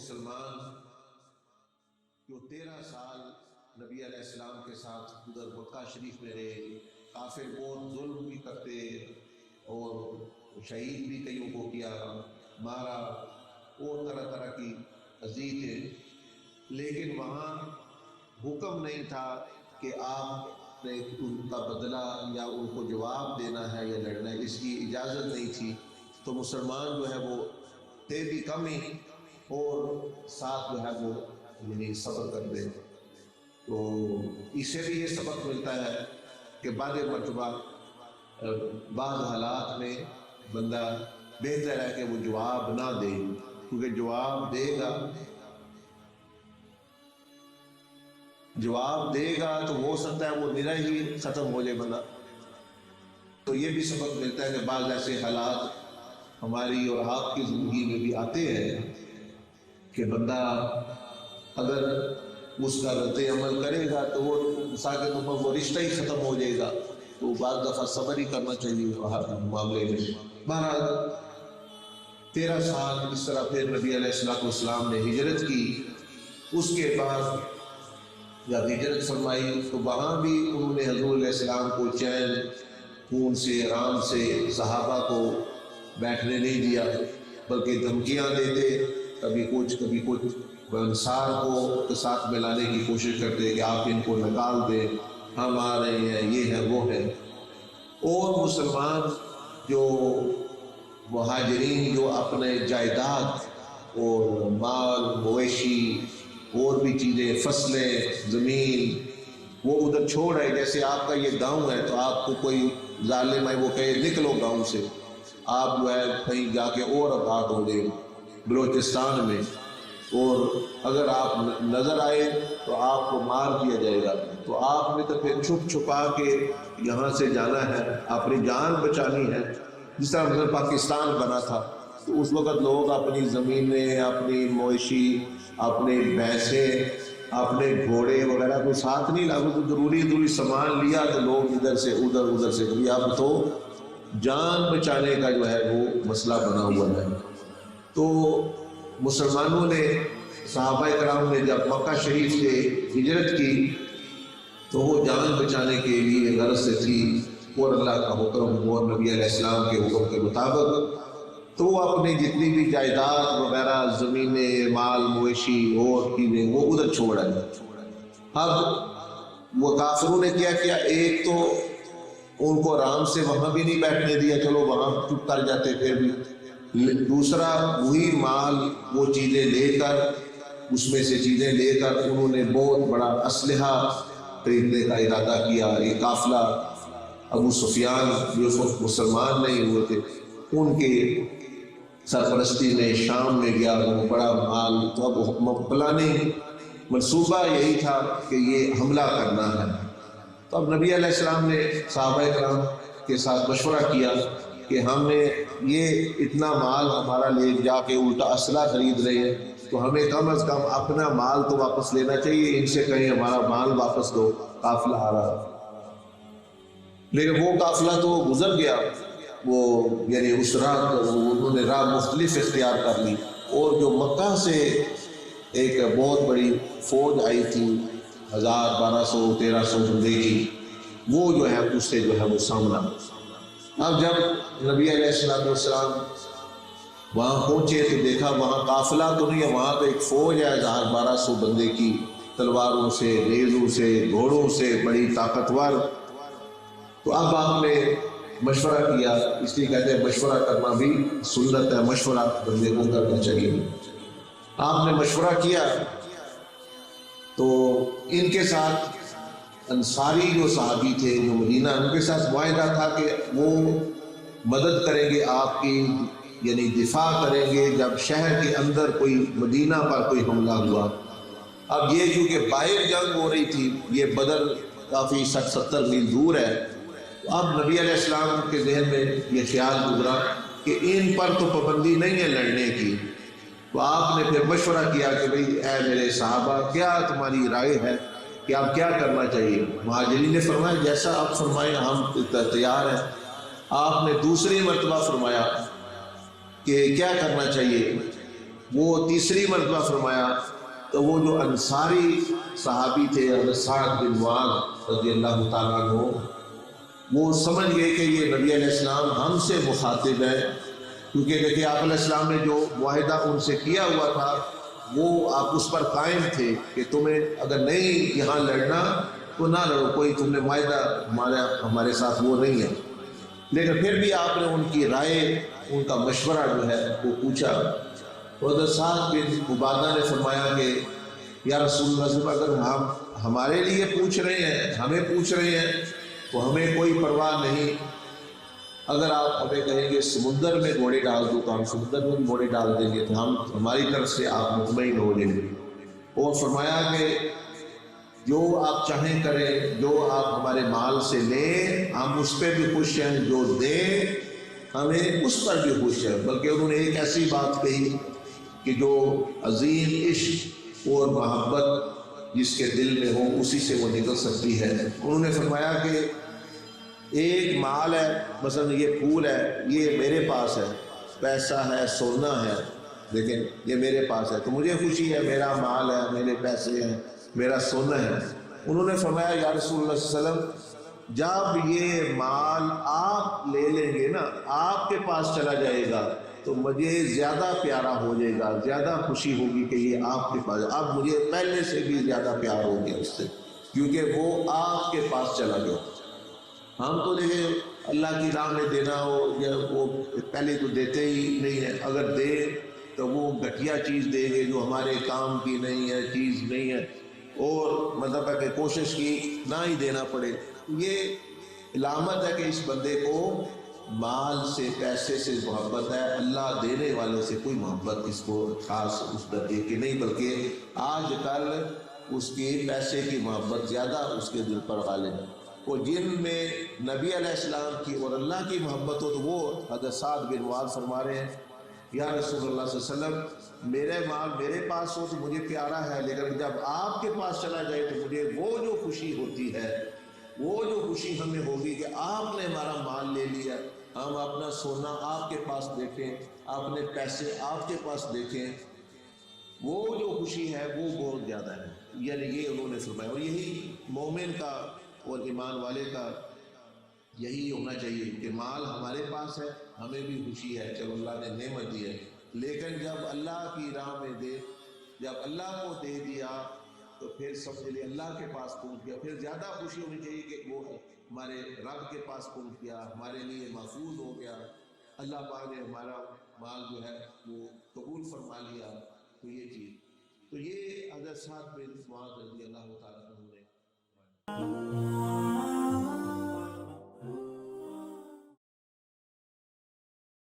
مسلمان جو 13 سال نبی علیہ السلام کے ساتھ ادھر مکہ شریف میں رہے، کافر بہت ظلم بھی کرتے اور شہید بھی کئیوں کو کیا، مارا اور طرح طرح کی اذیتیں، لیکن وہاں حکم نہیں تھا کہ آپ نے ان کا بدلہ یا ان کو جواب دینا ہے یا لڑنا ہے، اس کی اجازت نہیں تھی۔ تو مسلمان جو ہے وہ تھے بھی کم ہی اور ساتھ جو ہے وہ یعنی صبر کر دے۔ تو اس سے بھی یہ سبق ملتا ہے کہ بعض مرتبہ بعض حالات میں بندہ بہتر ہے کہ وہ جواب نہ دے، کیونکہ جواب دے گا تو ہو سکتا ہے وہ نرا ہی ختم ہو جائے بندہ۔ تو یہ بھی سبق ملتا ہے کہ بعض ایسے حالات ہماری اور آپ کی زندگی میں بھی آتے ہیں کہ بندہ اگر اس کا رد عمل کرے گا تو وہ ساکت وہ رشتہ ہی ختم ہو جائے گا، تو بعض دفعہ صبر ہی کرنا چاہیے ہر معاملے میں۔ بہرحال 13 سال اس طرح پھر نبی علیہ السلام نے ہجرت کی۔ اس کے بعد جب ہجرت فرمائی تو وہاں بھی انہوں نے حضور علیہ السلام کو چین خون سے آرام سے صحابہ کو بیٹھنے نہیں دیا، بلکہ دھمکیاں دیتے، کبھی کچھ انصار کو کے ساتھ ملانے کی کوشش کرتے کہ آپ ان کو نکال دیں، ہم آ رہے ہیں، یہ ہے وہ ہے۔ اور مسلمان جو مہاجرین جو اپنے جائیداد اور مال مویشی اور بھی چیزیں، فصلیں، زمین وہ ادھر چھوڑ رہے، جیسے آپ کا یہ گاؤں ہے تو آپ کو کوئی ظالم ہے وہ کہے نکلو گاؤں سے، آپ جو ہے کہیں جا کے اور آباد ہو گئے بلوچستان میں، اور اگر آپ نظر آئے تو آپ کو مار دیا جائے گا، تو آپ نے تو پھر چھپ چھپا کے یہاں سے جانا ہے، اپنی جان بچانی ہے۔ جس طرح مثلا پاکستان بنا تھا تو اس وقت لوگ اپنی زمینیں، اپنی مویشی، اپنے بھینسیں، اپنے گھوڑے وغیرہ کو ساتھ نہیں لاگو، تو ضروری سامان لیا تو لوگ ادھر سے ادھر سے، اب تو جان بچانے کا جو ہے وہ مسئلہ بنا ہوا ہے۔ تو مسلمانوں نے، صحابہ کرام نے جب مکہ شریف سے ہجرت کی تو وہ جان بچانے کے لیے غرض سے تھی، اور اللہ کا حکم اور نبی علیہ السلام کے حکم کے مطابق تو وہ اپنی جتنی بھی جائیداد وغیرہ، زمینیں، مال مویشی اور چیزیں وہ ادھر چھوڑ آئے۔ اب وہ کافروں نے کیا ایک تو ان کو آرام سے وہاں بھی نہیں بیٹھنے دیا، چلو وہاں چپ کر جاتے پھر بھی، دوسرا وہی مال وہ چیزیں لے کر، اس میں سے چیزیں لے کر انہوں نے بہت بڑا اسلحہ خریدنے کا ارادہ کیا۔ یہ قافلہ ابو سفیان جو اس وقت مسلمان نہیں ہوئے تھے ان کے سرپرستی میں شام میں گیا، وہ بڑا مال، تو اب پلاننگ منصوبہ یہی تھا کہ یہ حملہ کرنا ہے۔ تو اب نبی علیہ السلام نے صحابہ کرام کے ساتھ مشورہ کیا کہ ہم نے یہ اتنا مال ہمارا لے جا کے الٹا اسلحہ خرید رہے ہیں، تو ہمیں کم از کم اپنا مال تو واپس لینا چاہیے، ان سے کہیں ہمارا مال واپس دو، قافلہ آ رہا۔ لیکن وہ قافلہ تو گزر گیا، وہ یعنی اس راہ انہوں نے راہ مختلف اختیار کر لی، اور جو مکہ سے ایک بہت بڑی فوج آئی تھی 1200 1300 بندے کی، وہ جو ہے اس سے جو ہے وہ سامنا۔ اب جب نبی علیہ السلام وہاں پہنچے تو دیکھا وہاں قافلہ تو نہیں ہے، وہاں تو ایک فوج ہے 1200 بندے کی، تلواروں سے، نیزوں سے، گھوڑوں سے، بڑی طاقتور۔ تو اب آپ نے مشورہ کیا، اس لیے کہتے ہیں مشورہ کرنا بھی سنت ہے، مشورہ بندے کو کرنا چاہیے۔ آپ نے مشورہ کیا تو ان کے ساتھ انصاری جو صحابی تھے جو مدینہ، ان کے ساتھ معاہدہ تھا کہ وہ مدد کریں گے آپ کی، یعنی دفاع کریں گے جب شہر کے اندر کوئی مدینہ پر کوئی حملہ ہوا۔ اب یہ کیونکہ باہر جنگ ہو رہی تھی، یہ بدر کافی 60-70 میل دور ہے، اب نبی علیہ السلام کے ذہن میں یہ خیال گزرا کہ ان پر تو پابندی نہیں ہے لڑنے کی۔ تو آپ نے پھر مشورہ کیا کہ بھئی اے میرے صحابہ، کیا تمہاری رائے ہے کہ آپ کیا کرنا چاہیے؟ مہاجرین نے فرمایا جیسا آپ فرمائیں ہم تیار ہیں۔ آپ نے دوسری مرتبہ فرمایا کہ کیا کرنا چاہیے؟ وہ تیسری مرتبہ فرمایا تو وہ جو انصاری صحابی تھے حضرت سعد بن معاذ رضی اللہ تعالیٰ عنہ، وہ سمجھ گئے کہ یہ نبی علیہ السلام ہم سے مخاطب ہے، کیونکہ دیکھیں آپ علیہ السلام نے جو معاہدہ ان سے کیا ہوا تھا وہ آپ اس پر قائم تھے کہ تمہیں اگر نہیں یہاں لڑنا تو نہ لڑو، کوئی تم نے معاہدہ ہمارے ساتھ وہ نہیں ہے، لیکن پھر بھی آپ نے ان کی رائے، ان کا مشورہ جو ہے وہ پوچھا۔ حضرت سعد بن عبادہ نے فرمایا کہ یا رسول اللہ صلی اللہ علیہ وسلم، اگر ہم ہمارے لیے پوچھ رہے ہیں، ہمیں پوچھ رہے ہیں تو ہمیں کوئی پرواہ نہیں، اگر آپ ہمیں کہیں گے سمندر میں گھوڑے ڈال دو تو ہم سمندر میں بھی گھوڑے ڈال دیں گے، تو ہم ہماری طرف سے آپ مطمئن ہو جائیں گے۔ اور فرمایا کہ جو آپ چاہیں کریں، جو آپ ہمارے مال سے لیں ہم اس پہ بھی خوش ہیں، جو دیں ہمیں اس پر بھی خوش ہیں۔ بلکہ انہوں نے ایک ایسی بات کہی کہ جو عظیم عشق اور محبت جس کے دل میں ہو اسی سے وہ نکل سکتی ہے۔ انہوں نے فرمایا کہ ایک مال ہے، مثلا یہ پھول ہے، یہ میرے پاس ہے، پیسہ ہے، سونا ہے، لیکن یہ میرے پاس ہے تو مجھے خوشی ہے، میرا مال ہے، میرے پیسے ہیں، میرا سونا ہے۔ انہوں نے فرمایا یا رسول اللہ صلی اللہ علیہ وسلم، جب یہ مال آپ لے لیں گے نا، آپ کے پاس چلا جائے گا تو مجھے زیادہ پیارا ہو جائے گا، زیادہ خوشی ہوگی کہ یہ آپ کے پاس، اب مجھے پہلے سے بھی زیادہ پیار ہو گیا اس سے، کیونکہ وہ آپ کے پاس چلا گیا۔ ہم تو دیکھیں اللہ کی راہ میں دینا ہو یا وہ پہلے تو دیتے ہی نہیں ہیں، اگر دے تو وہ گھٹیا چیز دے گے جو ہمارے کام کی نہیں ہے، چیز نہیں ہے، اور مطلب ہے کہ کوشش کی نہ ہی دینا پڑے۔ یہ علامت ہے کہ اس بندے کو مال سے، پیسے سے محبت ہے، اللہ دینے والے سے کوئی محبت اس کو خاص اس درجے کی نہیں، بلکہ آج کل اس کی پیسے کی محبت زیادہ اس کے دل پر غالب ہے۔ وہ جن میں نبی علیہ السلام کی اور اللہ کی محبت ہو تو وہ حضرت سعد بن معاذ فرما رہے ہیں یا رسول اللہ صلی اللہ علیہ وسلم، میرے مال میرے پاس ہو تو مجھے پیارا ہے، لیکن جب آپ کے پاس چلا جائے تو مجھے وہ جو خوشی ہوتی ہے، وہ جو خوشی ہمیں ہوگی کہ آپ نے ہمارا مال لے لیا، ہم اپنا سونا آپ کے پاس دیکھیں، اپنے پیسے آپ کے پاس دیکھیں، وہ جو خوشی ہے وہ بہت زیادہ ہے۔ یعنی یہ انہوں نے فرمایا، اور یہی مومن کا اور ایمان والے کا یہی ہونا چاہیے کہ مال ہمارے پاس ہے، ہمیں بھی خوشی ہے، چلو اللہ نے نعمت دی ہے، لیکن جب اللہ کی راہ میں دے، جب اللہ کو دے دیا تو پھر سمجھ لے اللہ کے پاس پہنچ گیا، پھر زیادہ خوشی ہونی چاہیے کہ وہ ہمارے رب کے پاس پہنچ گیا، ہمارے لیے محفوظ ہو گیا، اللہ پاک نے ہمارا مال جو ہے وہ قبول فرما لیا۔ تو یہ چیز، تو یہ حضرت سعد بن معاذ رضی اللہ تعالیٰ عنہ نے